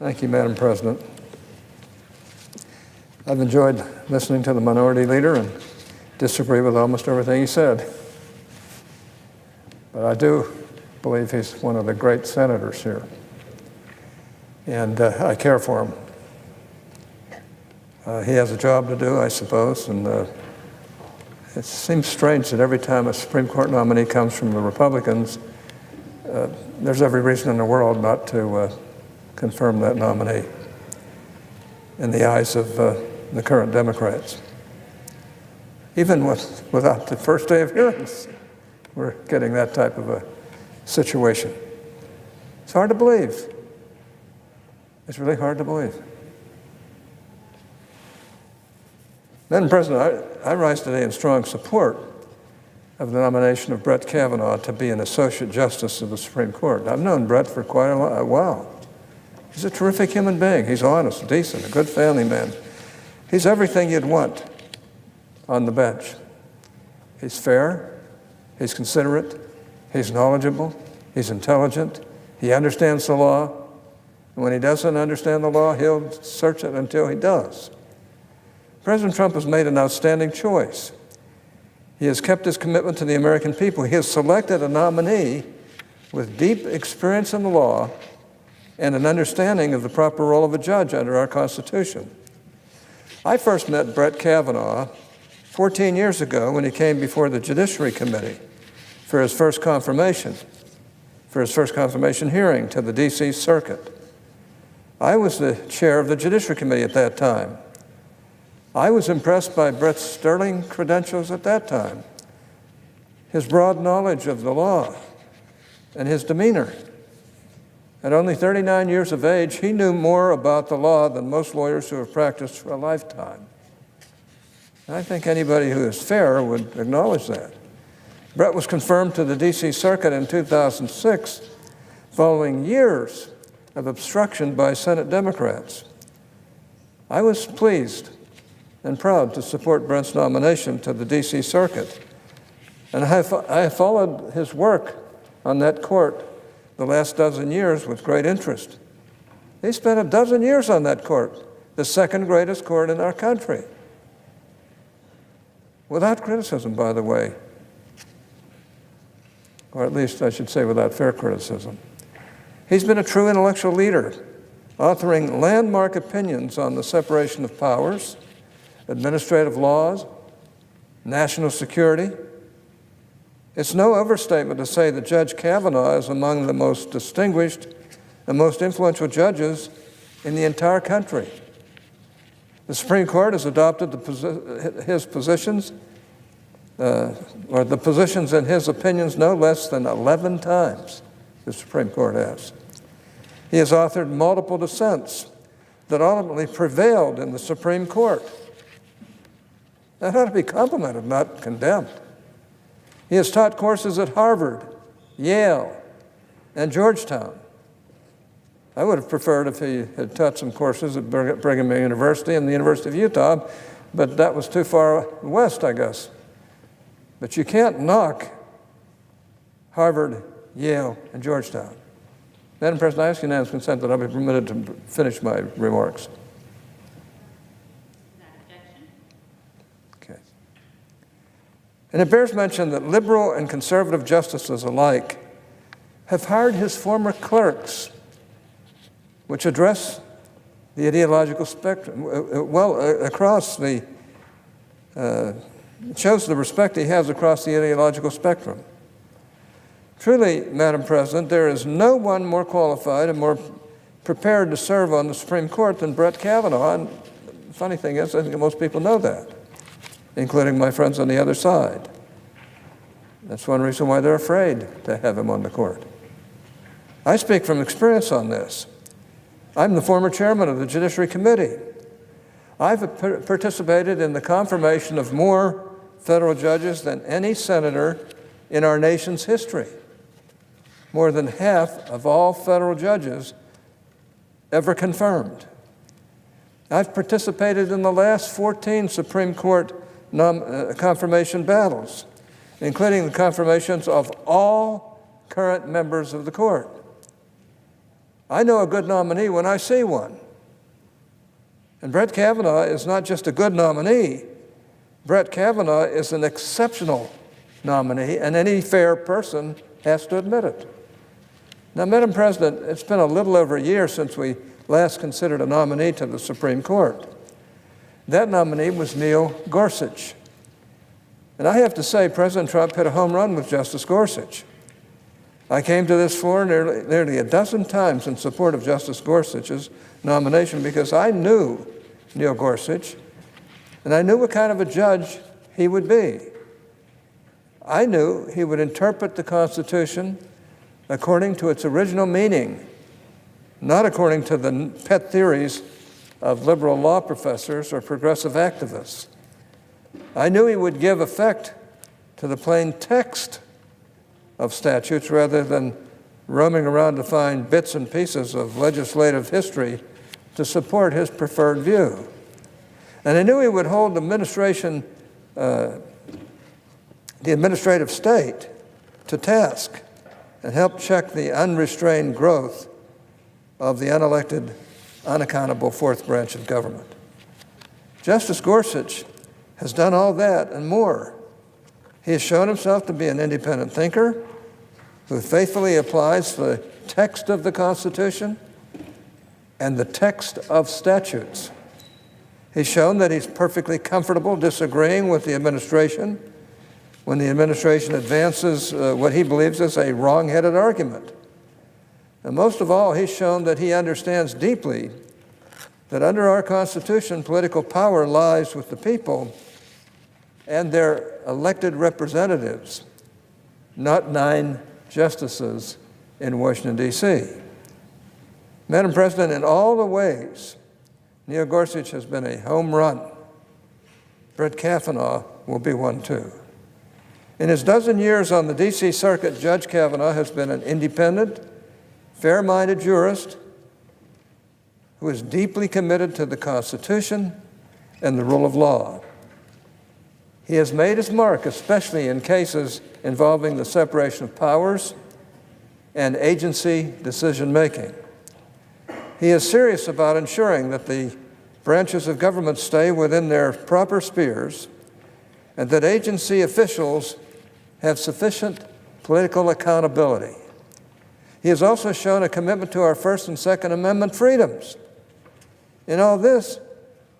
Thank you, Madam President. I've enjoyed listening to the minority leader and disagree with almost everything he said. But I do believe he's one of the great senators here. And I care for him. He has a job to do, I suppose, and it seems strange that every time a Supreme Court nominee comes from the Republicans, there's every reason in the world not to confirm that nominee in the eyes of the current Democrats. Even without the first day of hearings, we're getting that type of a situation. It's hard to believe. It's really hard to believe. Madam President, I rise today in strong support of the nomination of Brett Kavanaugh to be an Associate Justice of the Supreme Court. I've known Brett for quite a while. He's a terrific human being. He's honest, decent, a good family man. He's everything you'd want on the bench. He's fair, he's considerate, he's knowledgeable, he's intelligent, he understands the law, and when he doesn't understand the law, he'll search it until he does. President Trump has made an outstanding choice. He has kept his commitment to the American people. He has selected a nominee with deep experience in the law and an understanding of the proper role of a judge under our Constitution. I first met Brett Kavanaugh 14 years ago when he came before the Judiciary Committee for his first confirmation hearing to the D.C. Circuit. I was the chair of the Judiciary Committee at that time. I was impressed by Brett's sterling credentials at that time, his broad knowledge of the law, and his demeanor. At only 39 years of age, he knew more about the law than most lawyers who have practiced for a lifetime. And I think anybody who is fair would acknowledge that. Brett was confirmed to the D.C. Circuit in 2006, following years of obstruction by Senate Democrats. I was pleased and proud to support Brett's nomination to the D.C. Circuit. And I have followed his work on that court the last dozen years with great interest. He spent a dozen years on that court, the second greatest court in our country. Without criticism, by the way. Or at least I should say without fair criticism. He's been a true intellectual leader, authoring landmark opinions on the separation of powers, administrative laws, national security. It's no overstatement to say that Judge Kavanaugh is among the most distinguished and most influential judges in the entire country. The Supreme Court has adopted his positions, or the positions in his opinions, no less than 11 times, the Supreme Court has. He has authored multiple dissents that ultimately prevailed in the Supreme Court. That ought to be complimented, not condemned. He has taught courses at Harvard, Yale, and Georgetown. I would have preferred if he had taught some courses at Brigham Young University and the University of Utah, but that was too far west, I guess. But you can't knock Harvard, Yale, and Georgetown. Madam President, I ask unanimous consent that I be permitted to finish my remarks. Okay. And it bears mention that liberal and conservative justices alike have hired his former clerks, which address the ideological spectrum, across the, shows the respect he has across the ideological spectrum. Truly, Madam President, there is no one more qualified and more prepared to serve on the Supreme Court than Brett Kavanaugh. And the funny thing is, I think most people know that, including my friends on the other side. That's one reason why they're afraid to have him on the court. I speak from experience on this. I'm the former chairman of the Judiciary Committee. I've participated in the confirmation of more federal judges than any senator in our nation's history. More than half of all federal judges ever confirmed. I've participated in the last 14 Supreme Court confirmation battles, including the confirmations of all current members of the court. I know a good nominee when I see one. And Brett Kavanaugh is not just a good nominee. Brett Kavanaugh is an exceptional nominee, and any fair person has to admit it. Now, Madam President, it's been a little over a year since we last considered a nominee to the Supreme Court. That nominee was Neil Gorsuch. And I have to say, President Trump hit a home run with Justice Gorsuch. I came to this floor nearly a dozen times in support of Justice Gorsuch's nomination because I knew Neil Gorsuch, and I knew what kind of a judge he would be. I knew he would interpret the Constitution according to its original meaning, not according to the pet theories of liberal law professors or progressive activists. I knew he would give effect to the plain text of statutes rather than roaming around to find bits and pieces of legislative history to support his preferred view. And I knew he would hold the administrative state to task and help check the unrestrained growth of the unelected, unaccountable fourth branch of government. Justice Gorsuch has done all that and more. He has shown himself to be an independent thinker who faithfully applies the text of the Constitution and the text of statutes. He's shown that he's perfectly comfortable disagreeing with the administration when the administration advances what he believes is a wrong-headed argument. And most of all, he's shown that he understands deeply that under our Constitution, political power lies with the people and their elected representatives, not 9 justices in Washington, D.C. Madam President, in all the ways, Neil Gorsuch has been a home run. Brett Kavanaugh will be one too. In his dozen years on the D.C. Circuit, Judge Kavanaugh has been an independent, fair-minded jurist who is deeply committed to the Constitution and the rule of law. He has made his mark, especially in cases involving the separation of powers and agency decision-making. He is serious about ensuring that the branches of government stay within their proper spheres and that agency officials have sufficient political accountability. He has also shown a commitment to our First and Second Amendment freedoms. In all this,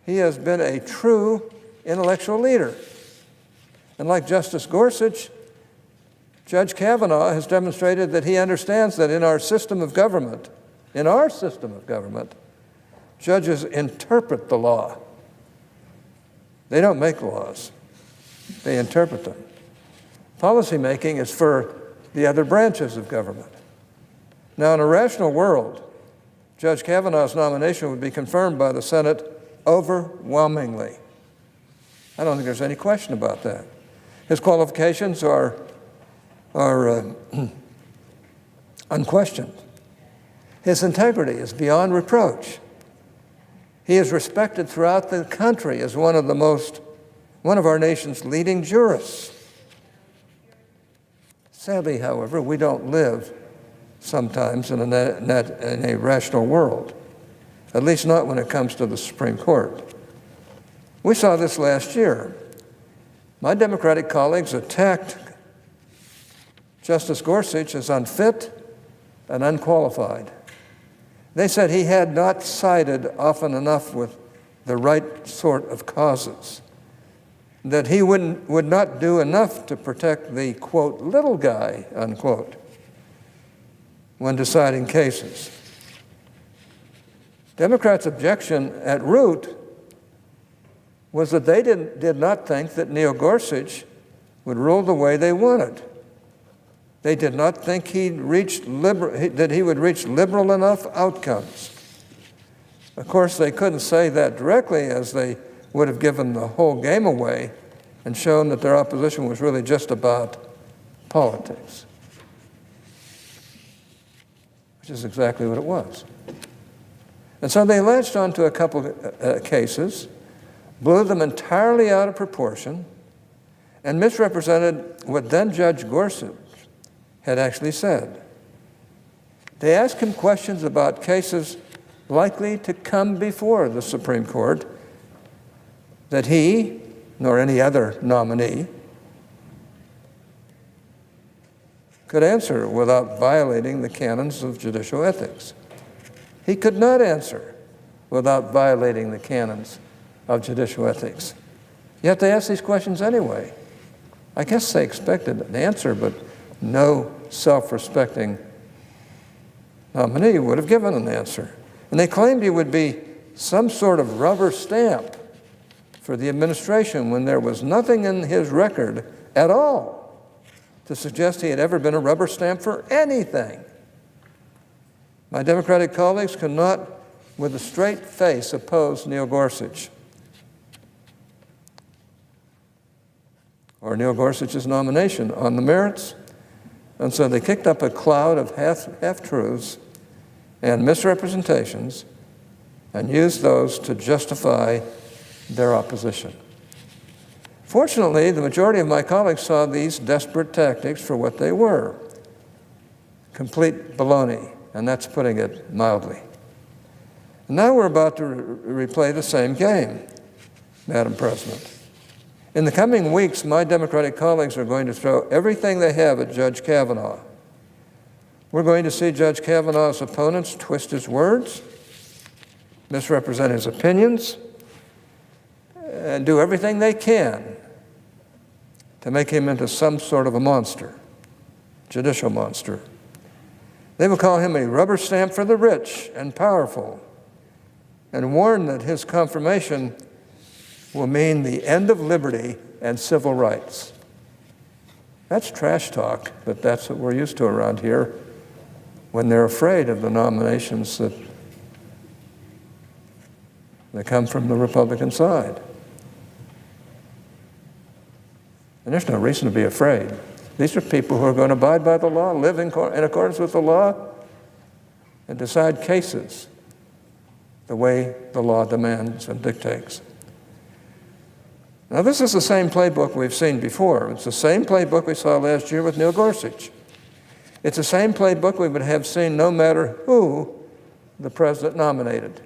he has been a true intellectual leader. And like Justice Gorsuch, Judge Kavanaugh has demonstrated that he understands that in our system of government, judges interpret the law. They don't make laws. They interpret them. Policymaking is for the other branches of government. Now, in a rational world, Judge Kavanaugh's nomination would be confirmed by the Senate overwhelmingly. I don't think there's any question about that. His qualifications are unquestioned. His integrity is beyond reproach. He is respected throughout the country as one of our nation's leading jurists. Sadly, however, we don't live sometimes in a rational world, at least not when it comes to the Supreme Court. We saw this last year. My Democratic colleagues attacked Justice Gorsuch as unfit and unqualified. They said he had not sided often enough with the right sort of causes, that he would not do enough to protect the, quote, little guy, unquote, when deciding cases. Democrats' objection at root was that they did not think that Neil Gorsuch would rule the way they wanted. They did not think that he would reach liberal enough outcomes. Of course, they couldn't say that directly, as they would have given the whole game away and shown that their opposition was really just about politics, which is exactly what it was. And so they latched onto a couple cases, blew them entirely out of proportion, and misrepresented what then Judge Gorsuch had actually said. They ask him questions about cases likely to come before the Supreme Court that he, nor any other nominee, could answer without violating the canons of judicial ethics. He could not answer without violating the canons of judicial ethics. Yet they ask these questions anyway. I guess they expected an answer, but no self-respecting nominee would have given an answer. And they claimed he would be some sort of rubber stamp for the administration when there was nothing in his record at all to suggest he had ever been a rubber stamp for anything. My Democratic colleagues could not, with a straight face, oppose Neil Gorsuch or Neil Gorsuch's nomination on the merits, and so they kicked up a cloud of half-truths and misrepresentations and used those to justify their opposition. Fortunately, the majority of my colleagues saw these desperate tactics for what they were: complete baloney, and that's putting it mildly. And now we're about to replay the same game, Madam President. In the coming weeks, my Democratic colleagues are going to throw everything they have at Judge Kavanaugh. We're going to see Judge Kavanaugh's opponents twist his words, misrepresent his opinions, and do everything they can to make him into some sort of a monster, judicial monster. They will call him a rubber stamp for the rich and powerful, and warn that his confirmation will mean the end of liberty and civil rights. That's trash talk, but that's what we're used to around here when they're afraid of the nominations that come from the Republican side. And there's no reason to be afraid. These are people who are going to abide by the law, live in accordance with the law, and decide cases the way the law demands and dictates. Now, this is the same playbook we've seen before. It's the same playbook we saw last year with Neil Gorsuch. It's the same playbook we would have seen no matter who the president nominated.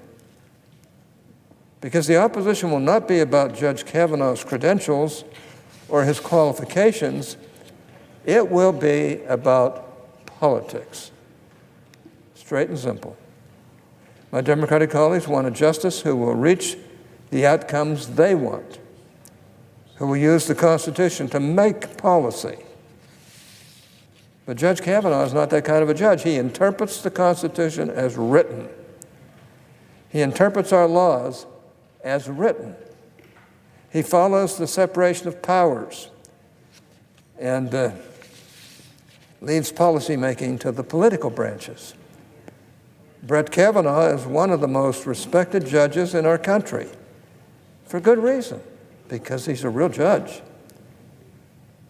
Because the opposition will not be about Judge Kavanaugh's credentials or his qualifications. It will be about politics. Straight and simple. My Democratic colleagues want a justice who will reach the outcomes they want, who will use the Constitution to make policy. But Judge Kavanaugh is not that kind of a judge. He interprets the Constitution as written. He interprets our laws as written. He follows the separation of powers and leaves policymaking to the political branches. Brett Kavanaugh is one of the most respected judges in our country, for good reason, because he's a real judge.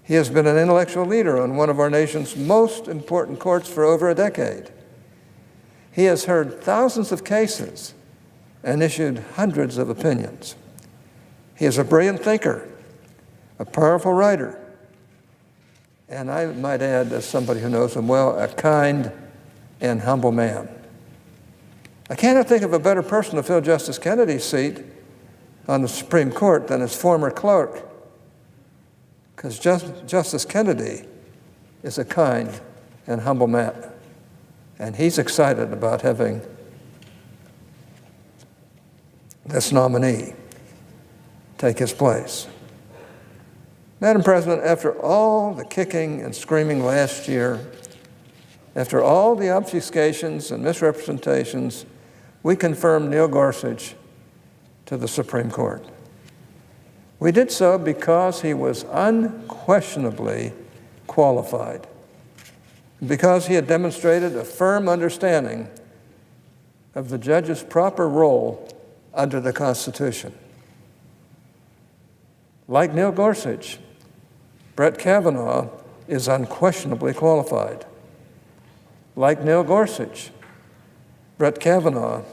He has been an intellectual leader on one of our nation's most important courts for over a decade. He has heard thousands of cases and issued hundreds of opinions. He is a brilliant thinker, a powerful writer, and I might add, as somebody who knows him well, a kind and humble man. I cannot think of a better person to fill Justice Kennedy's seat on the Supreme Court than his former clerk, because Justice Kennedy is a kind and humble man, and he's excited about having this nominee take his place. Madam President, after all the kicking and screaming last year, after all the obfuscations and misrepresentations, we confirmed Neil Gorsuch to the Supreme Court. We did so because he was unquestionably qualified, because he had demonstrated a firm understanding of the judge's proper role under the Constitution. Like Neil Gorsuch, Brett Kavanaugh is unquestionably qualified. Like Neil Gorsuch, Brett Kavanaugh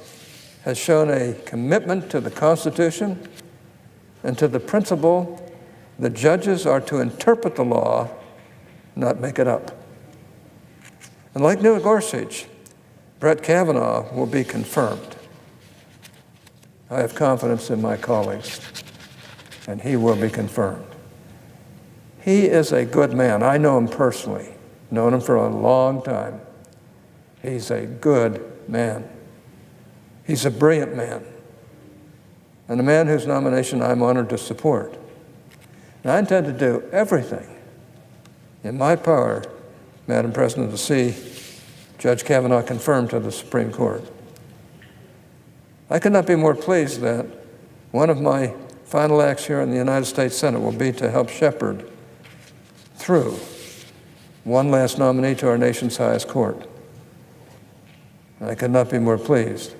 has shown a commitment to the Constitution and to the principle that judges are to interpret the law, not make it up. And like Neil Gorsuch, Brett Kavanaugh will be confirmed. I have confidence in my colleagues, and he will be confirmed. He is a good man. I know him personally, known him for a long time. He's a good man. He's a brilliant man, and a man whose nomination I'm honored to support. And I intend to do everything in my power, Madam President, to see Judge Kavanaugh confirmed to the Supreme Court. I could not be more pleased that one of my final acts here in the United States Senate will be to help shepherd through one last nominee to our nation's highest court. And I could not be more pleased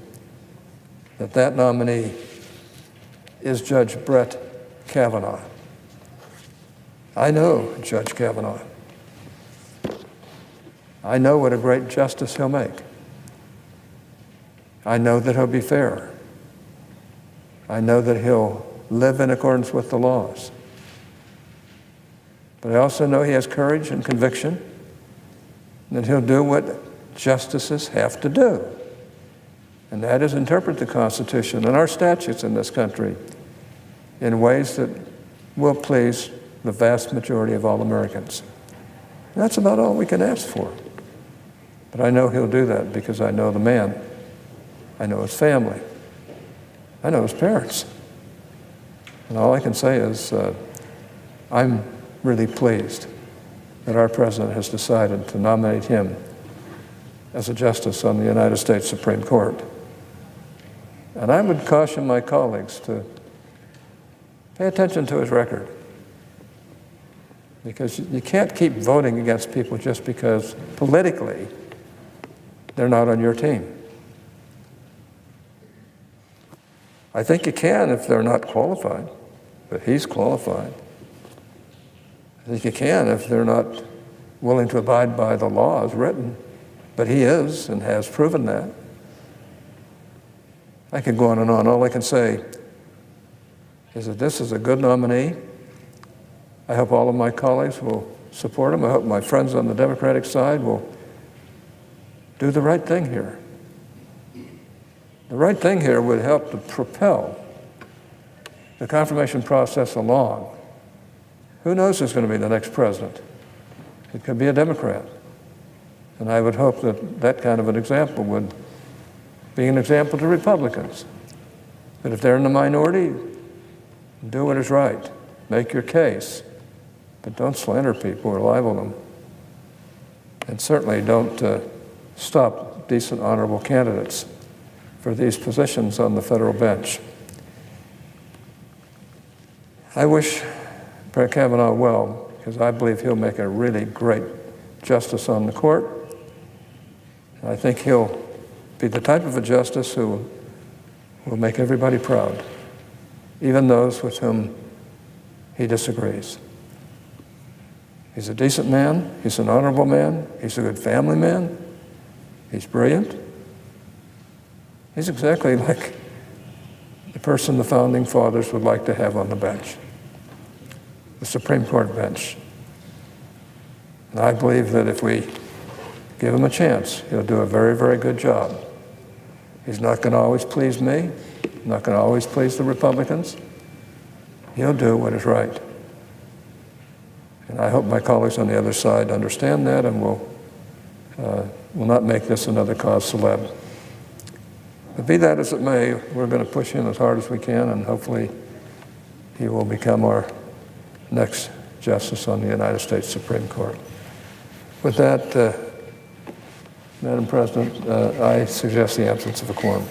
that that nominee is Judge Brett Kavanaugh. I know Judge Kavanaugh. I know what a great justice he'll make. I know that he'll be fair. I know that he'll live in accordance with the laws. But I also know he has courage and conviction, that he'll do what justices have to do. And that is interpret the Constitution and our statutes in this country in ways that will please the vast majority of all Americans. And that's about all we can ask for. But I know he'll do that because I know the man. I know his family. I know his parents. And all I can say is I'm really pleased that our president has decided to nominate him as a justice on the United States Supreme Court. And I would caution my colleagues to pay attention to his record, because you can't keep voting against people just because politically they're not on your team. I think you can if they're not qualified, but he's qualified. I think you can if they're not willing to abide by the law as written, but he is and has proven that. I could go on and on. All I can say is that this is a good nominee. I hope all of my colleagues will support him. I hope my friends on the Democratic side will do the right thing here. The right thing here would help to propel the confirmation process along. Who knows who's going to be the next president? It could be a Democrat. And I would hope that that kind of an example would be an example to Republicans. That if they're in the minority, do what is right. Make your case. But don't slander people or libel them. And certainly don't stop decent, honorable candidates for these positions on the federal bench. I wish Brett Kavanaugh well, because I believe he'll make a really great justice on the court. And I think he'll be the type of a justice who will make everybody proud, even those with whom he disagrees. He's a decent man. He's an honorable man. He's a good family man. He's brilliant. He's exactly like the person the Founding Fathers would like to have on the bench, the Supreme Court bench. And I believe that if we give him a chance, he'll do a very, very good job. He's not going to always please me, not going to always please the Republicans. He'll do what is right. And I hope my colleagues on the other side understand that and will not make this another cause célèbre. But be that as it may, we're going to push him as hard as we can, and hopefully he will become our next justice on the United States Supreme Court. With that, Madam President, I suggest the absence of a quorum.